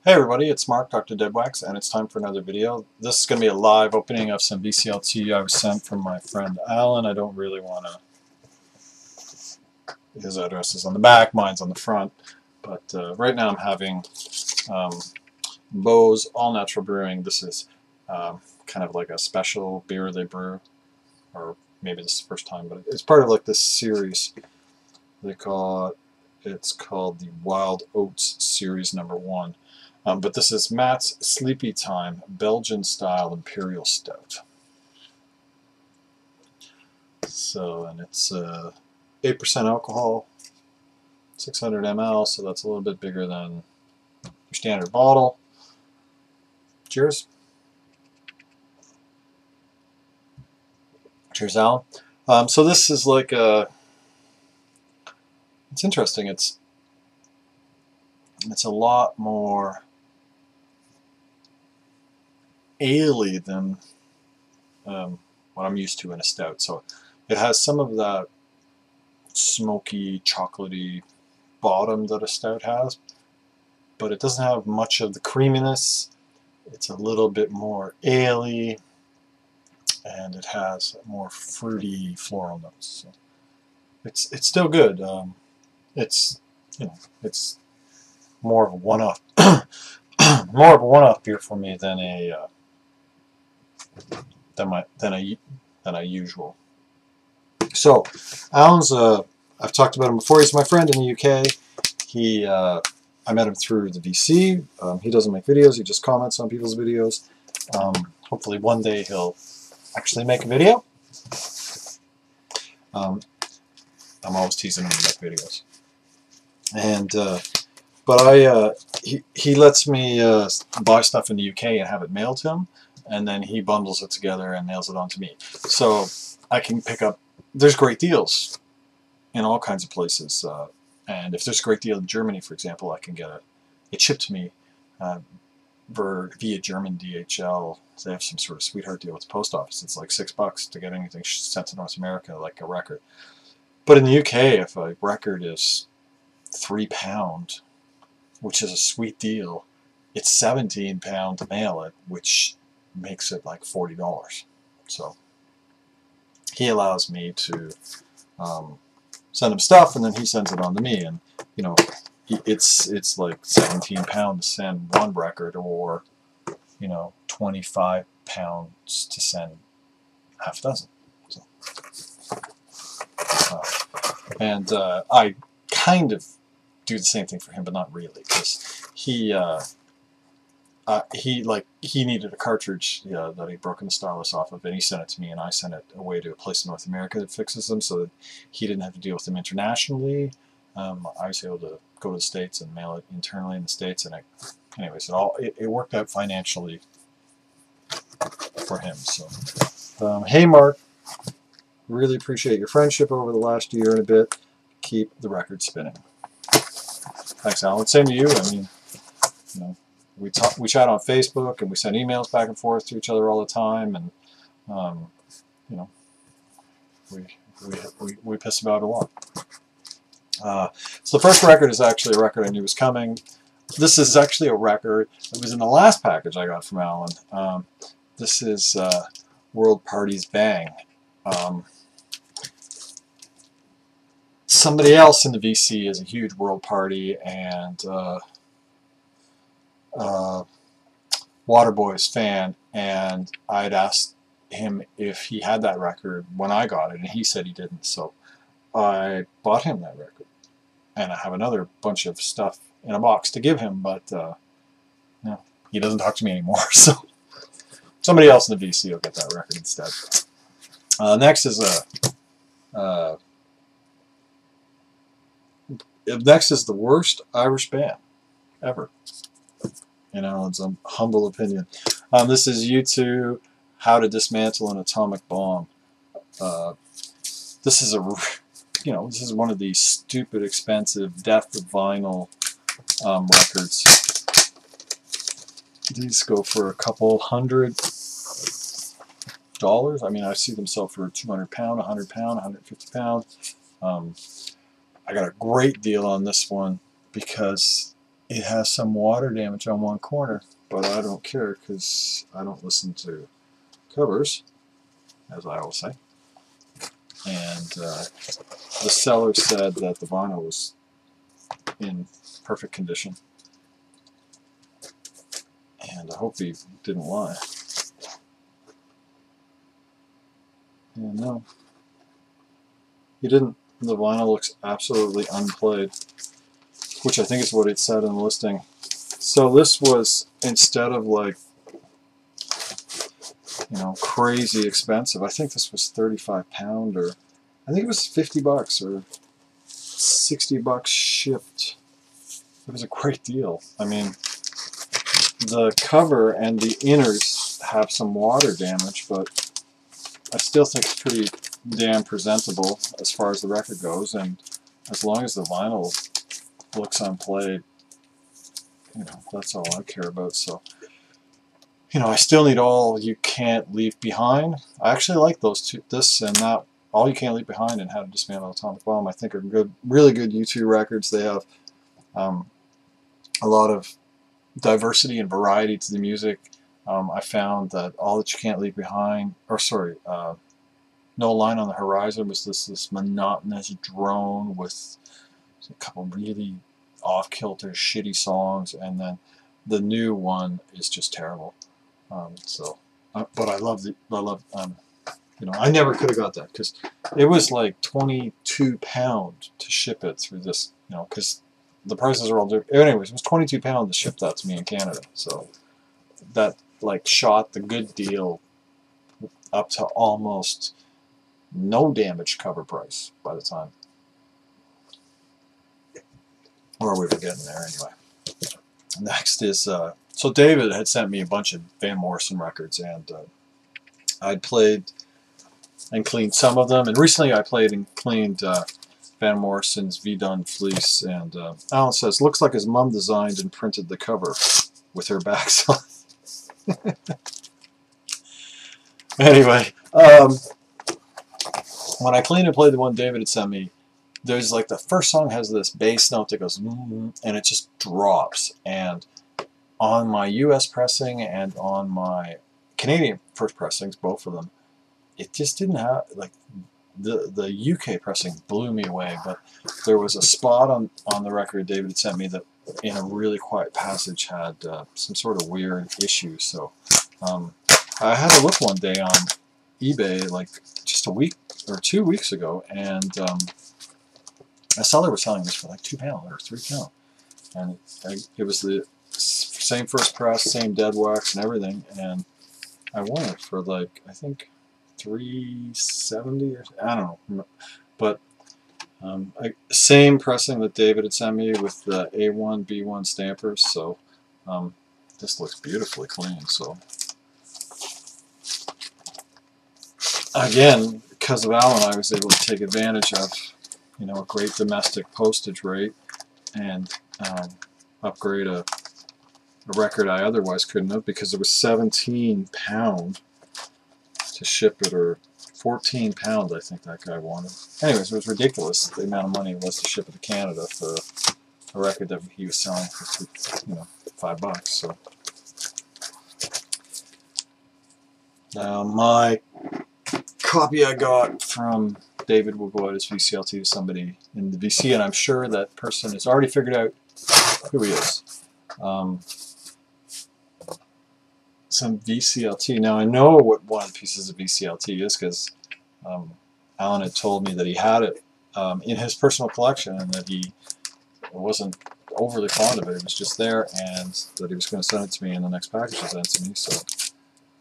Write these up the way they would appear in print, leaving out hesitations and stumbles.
Hey everybody, it's Mark, DoctorDeadwax, and it's time for another video. This is going to be a live opening of some VCLT I was sent from my friend Alan. I don't really want to... His address is on the back, mine's on the front. But right now I'm having Beau's All Natural Brewing. This is kind of like a special beer they brew. Or maybe this is the first time, but it's part of like this series. They call it... It's called the Wild Oats Series #1. But this is Matt's Sleepy Time Belgian Style Imperial Stout. So, and it's 8% alcohol, 600 ml, so that's a little bit bigger than your standard bottle. Cheers. Cheers, Alan. So this is like a... It's interesting. It's a lot more ale-y than what I'm used to in a stout. So it has some of that smoky, chocolatey bottom that a stout has, but it doesn't have much of the creaminess. It's a little bit more ale-y, and it has more fruity floral notes. So it's still good. It's more of a one-off, more of a one-off beer for me than a usual. So, Alan's I've talked about him before. He's my friend in the UK. I met him through the VC. He doesn't make videos. He just comments on people's videos. Hopefully, one day he'll actually make a video. I'm always teasing him to make videos. And but he lets me buy stuff in the UK and have it mailed to him, and then he bundles it together and mails it on to me. So I can pick up. There's great deals in all kinds of places, and if there's a great deal in Germany, for example, I can get it shipped to me via German DHL. They have some sort of sweetheart deal with the post office. It's like $6 to get anything sent to North America, like a record. But in the UK, if a record is £3, which is a sweet deal, it's £17 to mail it, which makes it like $40. So he allows me to send him stuff, and then he sends it on to me, and you know, it's like £17 to send one record, or you know, £25 to send half a dozen. So, and I kind of do the same thing for him, but not really, because he needed a cartridge that he'd broken the stylus off of, and he sent it to me, and I sent it away to a place in North America that fixes them, so that he didn't have to deal with them internationally. I was able to go to the States and mail it internally in the States, and anyways, it worked out financially for him. So, hey Mark, really appreciate your friendship over the last year and a bit. Keep the record spinning. Thanks, Alan. Same to you. I mean, you know, we chat on Facebook, and we send emails back and forth to each other all the time, and you know, we piss about it a lot. So the first record is actually a record I knew was coming. This is actually a record that was in the last package I got from Alan. This is World Parties Bang. Somebody else in the VC is a huge World Party and Waterboys fan, and I'd asked him if he had that record when I got it, and he said he didn't, so I bought him that record, and I have another bunch of stuff in a box to give him, but no, he doesn't talk to me anymore, so somebody else in the VC will get that record instead. Next is the worst Irish band ever. You know, it's a humble opinion. This is U2, How to Dismantle an Atomic Bomb. This is this is one of these stupid, expensive Death of Vinyl records. These go for a couple $100. I mean, I see them sell for £200, £100, £150. I got a great deal on this one because it has some water damage on one corner, but I don't care because I don't listen to covers, as I always say. And the seller said that the vinyl was in perfect condition, and I hope he didn't lie. And no, he didn't. The vinyl looks absolutely unplayed, which I think is what it said in the listing. So this was, instead of like, you know, crazy expensive, I think this was £35, or I think it was $50 or $60 shipped. It was a great deal. I mean, the cover and the inners have some water damage, but I still think it's pretty damn presentable as far as the record goes, and as long as the vinyl looks unplayed, you know, that's all I care about. So, you know, I still need All You Can't Leave Behind. I actually like those two, this and that, All You Can't Leave Behind and How to Dismantle Atomic Bomb. I think are good, really good U2 records. They have a lot of diversity and variety to the music. I found that All That You Can't Leave Behind, or sorry, No Line on the Horizon was this monotonous drone with a couple really off-kilter, shitty songs, and then the new one is just terrible. But I love you know, I never could have got that because it was like £22 to ship it through this, you know, because the prices are all different. Anyways, it was £22 to ship that to me in Canada, so that like shot the good deal up to almost no damage cover price by the time, or we were getting there anyway. Next is so David had sent me a bunch of Van Morrison records, and I'd played and cleaned some of them, and recently I played and cleaned Van Morrison's V-Done Fleece, and Alan says, looks like his mom designed and printed the cover with her backs on. Anyway, when I cleaned and played the one David had sent me, there's like the first song has this bass note that goes and it just drops, and on my US pressing and on my Canadian first pressings, both of them, it just didn't have, like, the UK pressing blew me away, but there was a spot on the record David had sent me that in a really quiet passage had some sort of weird issue. So I had a look one day on eBay, like just a week or 2 weeks ago, and I saw they were selling this for like £2 or £3, and it was the same first press, same DeadWax and everything, and I won it for like, I think $3.70 or I don't know, but same pressing that David had sent me with the A1 B1 stampers. So this looks beautifully clean. So again, because of Alan, I was able to take advantage of, you know, a great domestic postage rate and upgrade a record I otherwise couldn't have, because it was £17 to ship it, or £14 I think that guy wanted. Anyways, it was ridiculous the amount of money it was to ship it to Canada for a record that he was selling for, you know, $5. So now my copy I got from David will go out as VCLT to somebody in the VC, and I'm sure that person has already figured out who he is. Some VCLT. Now I know what one of the pieces of VCLT is, because Alan had told me that he had it in his personal collection, and that he wasn't overly fond of it. It was just there, and that he was going to send it to me in the next package he sent to me. So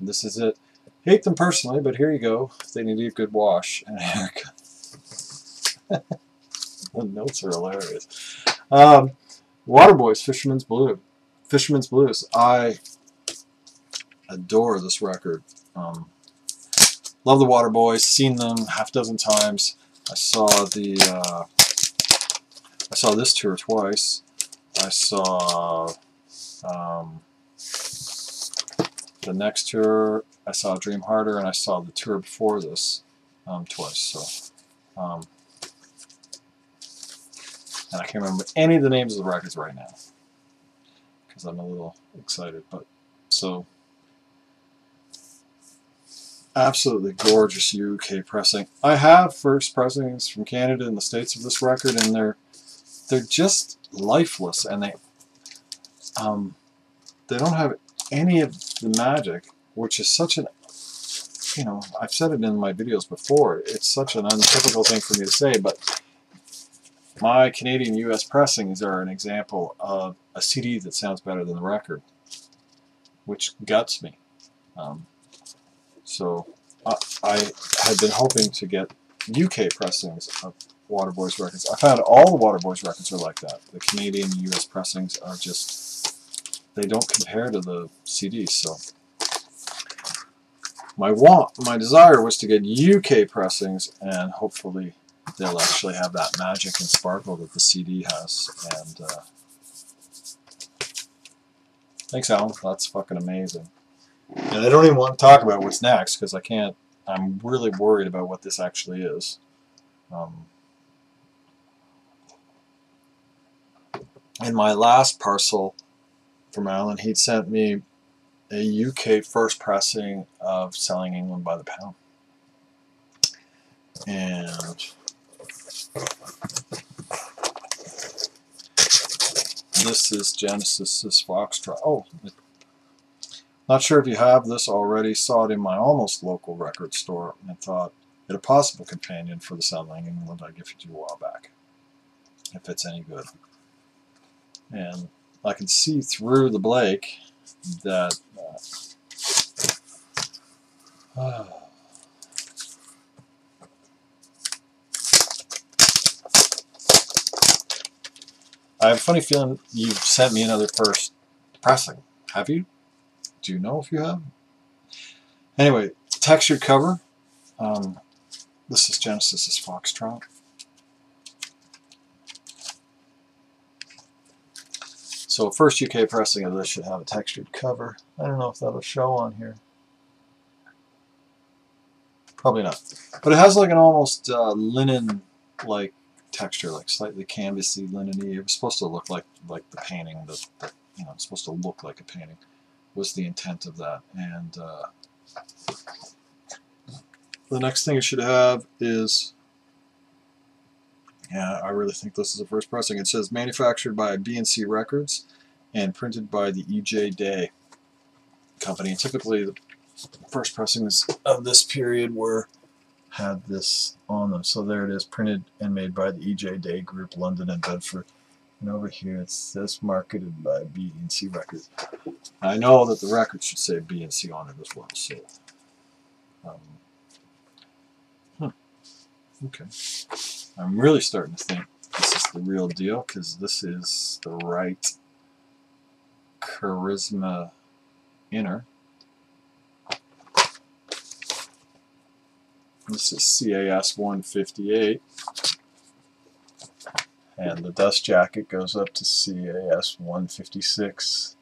this is it. Hate them personally, but here you go. They need a good wash and a haircut. The notes are hilarious. Waterboys, Fisherman's Blue. Fisherman's Blues. I adore this record. Love the Waterboys. Seen them half a dozen times. I saw this tour twice. I saw the next tour. I saw Dream Harder, and I saw the tour before this twice. So, and I can't remember any of the names of the records right now. because I'm a little excited. But so absolutely gorgeous UK pressing. I have first pressings from Canada and the States of this record, and they're just lifeless, and they don't have any of the magic, which is such an, you know, I've said it in my videos before, it's such an untypical thing for me to say, but my Canadian US pressings are an example of a CD that sounds better than the record, which guts me. So I had been hoping to get UK pressings of Waterboys records. I found all the Waterboys records are like that. The Canadian US pressings are just, they don't compare to the CDs. So my desire was to get UK pressings, and hopefully they'll actually have that magic and sparkle that the CD has. And thanks, Alan. That's fucking amazing. And I don't even want to talk about what's next because I can't. I'm really worried about what this actually is. In my last parcel from Alan, he'd sent me a UK first pressing of Selling England by the Pound. And this is Genesis's Foxtrot. Oh, not sure if you have this already. Saw it in my almost local record store and thought it a possible companion for the Selling England I gifted you a while back, if it's any good. And I can see through the Blake that I have a funny feeling you've sent me another first pressing. Have you? Do you know if you have? Anyway, textured cover. This is Genesis's Foxtrot. So first UK pressing of this should have a textured cover. I don't know if that'll show on here. Probably not. But it has like an almost linen-like texture, like slightly canvasy, linen-y. It was supposed to look like the painting. You know, it's supposed to look like a painting. Was the intent of that. And the next thing it should have is, yeah, I really think this is a first pressing. It says manufactured by B&C Records and printed by the E.J. Day Company. And typically the first pressings of this period had this on them. So there it is, printed and made by the E.J. Day Group, London and Bedford. And over here it says marketed by B&C Records. I know that the record should say B&C on it as well. So, okay. I'm really starting to think this is the real deal, because this is the right Charisma inner. This is CAS 158. And the dust jacket goes up to CAS 156.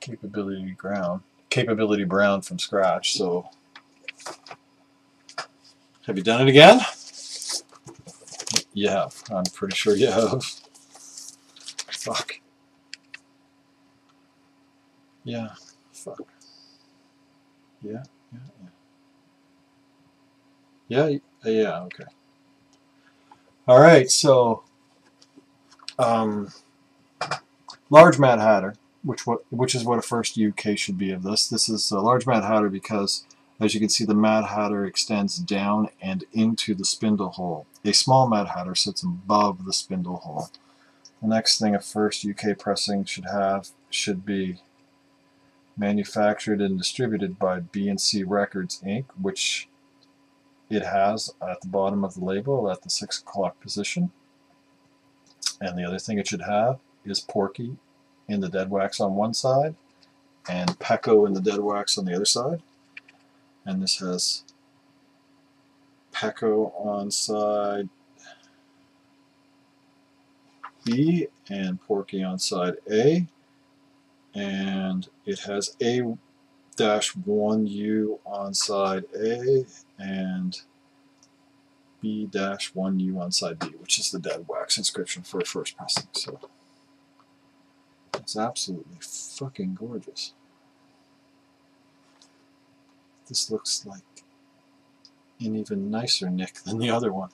Capability brown from scratch. So, have you done it again? You have. I'm pretty sure you have. Fuck. Yeah. Fuck. Yeah. Yeah. Okay. All right. So, large Mad Hatter, which is what a first UK should be of this. This is a large Mad Hatter because, as you can see, the Mad Hatter extends down and into the spindle hole. A small Mad Hatter sits above the spindle hole. The next thing a first UK pressing should be manufactured and distributed by B&C Records Inc., which it has at the bottom of the label at the 6 o'clock position. And the other thing it should have is Porky in the dead wax on one side and Pecco in the dead wax on the other side. And this has Pecco on side B and Porky on side A. And it has A-1U on side A and B-1U on side B, which is the dead wax inscription for a first pressing. So It's absolutely fucking gorgeous. This looks like an even nicer nick than the other one.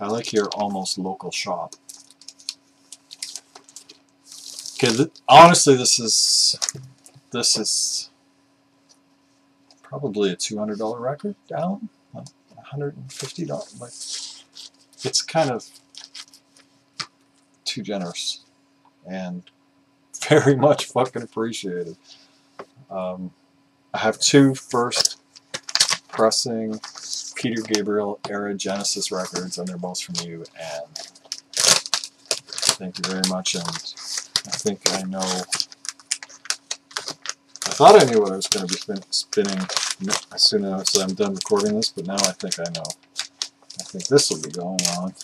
I like your almost local shop. Okay, honestly, this is probably a $200 record, Alan. $150. Like, it's kind of too generous, and very much fucking appreciated. I have 2 first pressing Peter Gabriel era Genesis records, and they're both from you, and thank you very much. And I think I know, I thought I knew what I was going to be spinning as soon as I'm done recording this, but now I think I know. I think this will be going on.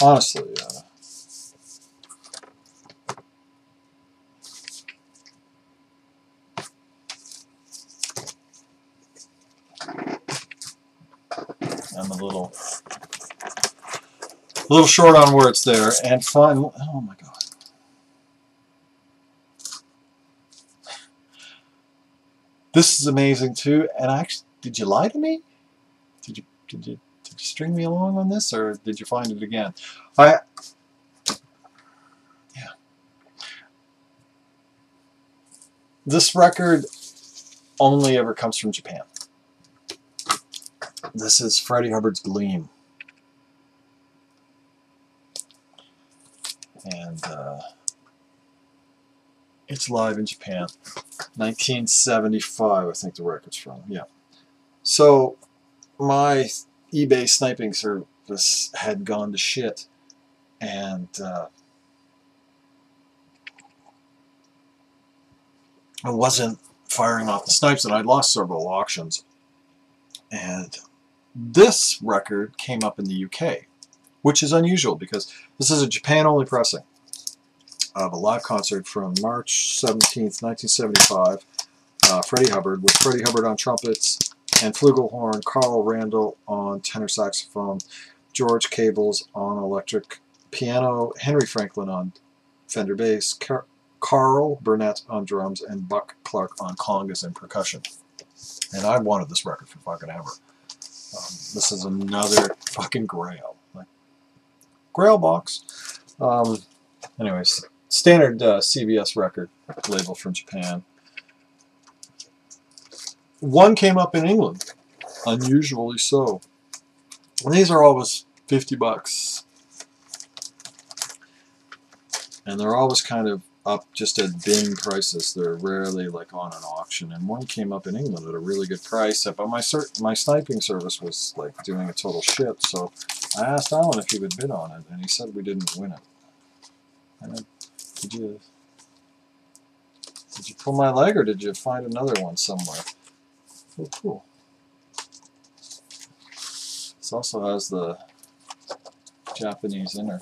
Honestly, I'm a little short on words there. And finally, oh my god, this is amazing too. And actually, did you lie to me? Did you string me along on this, or did you find it again? Yeah. This record only ever comes from Japan. This is Freddie Hubbard's Gleam. And it's live in Japan. 1975, I think the record's from. Yeah. So my eBay sniping service had gone to shit, and I wasn't firing off the snipes, and I'd lost several auctions. And this record came up in the UK, which is unusual because this is a Japan-only pressing of a live concert from March 17th, 1975. Freddie Hubbard, with Freddie Hubbard on trumpets and flugelhorn, Carl Randall on tenor saxophone, George Cables on electric piano, Henry Franklin on Fender bass, Carl Burnett on drums, and Buck Clark on congas and percussion. And I wanted this record for fucking ever. This is another fucking Grail. Like, Grail box. Anyways, standard CBS record label from Japan. One came up in England, unusually so. And these are always $50. And they're always kind of up just at bin prices. They're rarely like on an auction. And one came up in England at a really good price. But my sniping service was like doing a total shit. So I asked Alan if he would bid on it, and he said we didn't win it. And then, did you pull my leg, or did you find another one somewhere? Oh, cool. This also has the Japanese inner.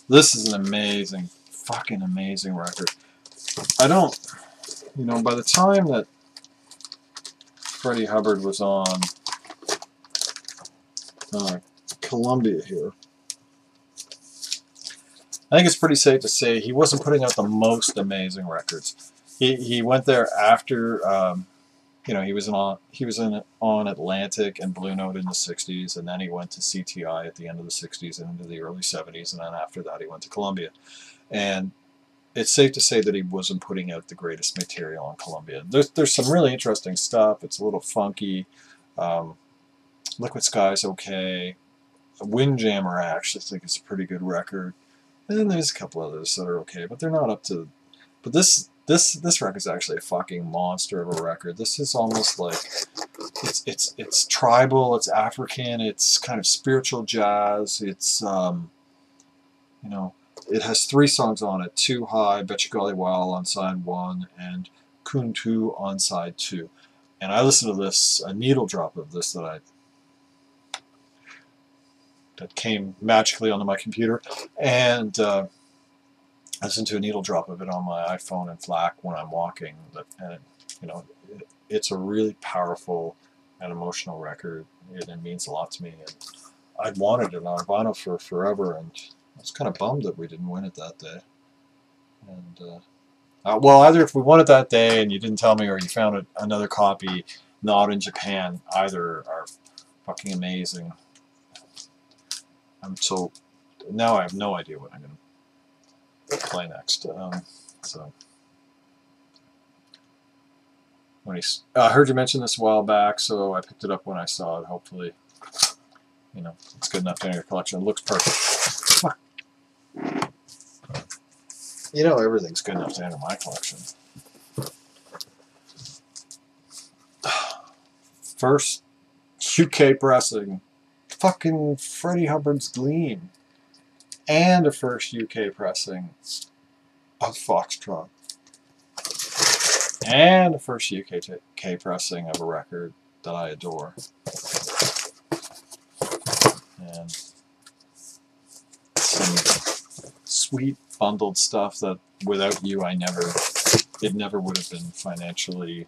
This is an amazing, fucking amazing record. I don't, you know, by the time that Freddie Hubbard was on Columbia here, I think it's pretty safe to say he wasn't putting out the most amazing records. He went there after, you know, he was on Atlantic and Blue Note in the 60s, and then he went to CTI at the end of the 60s and into the early 70s, and then after that he went to Columbia. And it's safe to say that he wasn't putting out the greatest material on Columbia. There's some really interesting stuff. It's a little funky. Liquid Sky's okay. Windjammer I actually think is a pretty good record. And then there's a couple others that are okay, but they're not up to. But this record's actually a fucking monster of a record. This is almost like it's tribal, it's African, it's kind of spiritual jazz. It's you know, it has 3 songs on it: Too High, Bet You Golly Wow on side 1, and Kuntu on side 2. And I listened to this, a needle drop of this that came magically onto my computer, and I listened to a needle drop of it on my iPhone and FLAC when I'm walking, and you know, it's a really powerful and emotional record. It means a lot to me, and I'd wanted it on vinyl for forever, and I was kind of bummed that we didn't win it that day. And well, either if we won it that day and you didn't tell me, or you found another copy not in Japan, either are fucking amazing. So now I have no idea what I'm going to play next. So I heard you mention this a while back, so I picked it up when I saw it. Hopefully, you know, it's good enough to enter your collection. It looks perfect. You know, everything's good enough to enter my collection. First UK pressing, fucking Freddie Hubbard's Gleam, and a first UK pressing of Foxtrot, and a first UK pressing of a record that I adore, and some sweet bundled stuff that without you it never would have been financially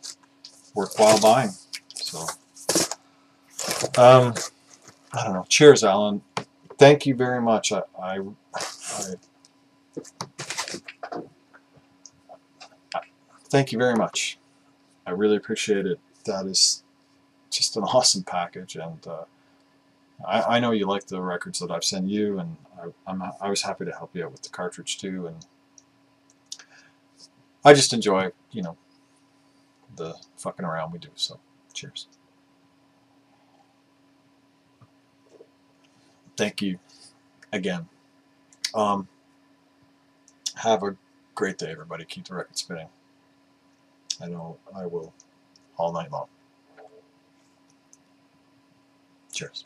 worthwhile buying. So I don't know. Cheers, Alan. Thank you very much. Thank you very much. I really appreciate it. That is just an awesome package, and I know you like the records that I've sent you, and I was happy to help you out with the cartridge too, and I just enjoy, you know, the fucking around we do. So, cheers. Thank you again. Have a great day, everybody. Keep the record spinning. I know I will all night long. Cheers.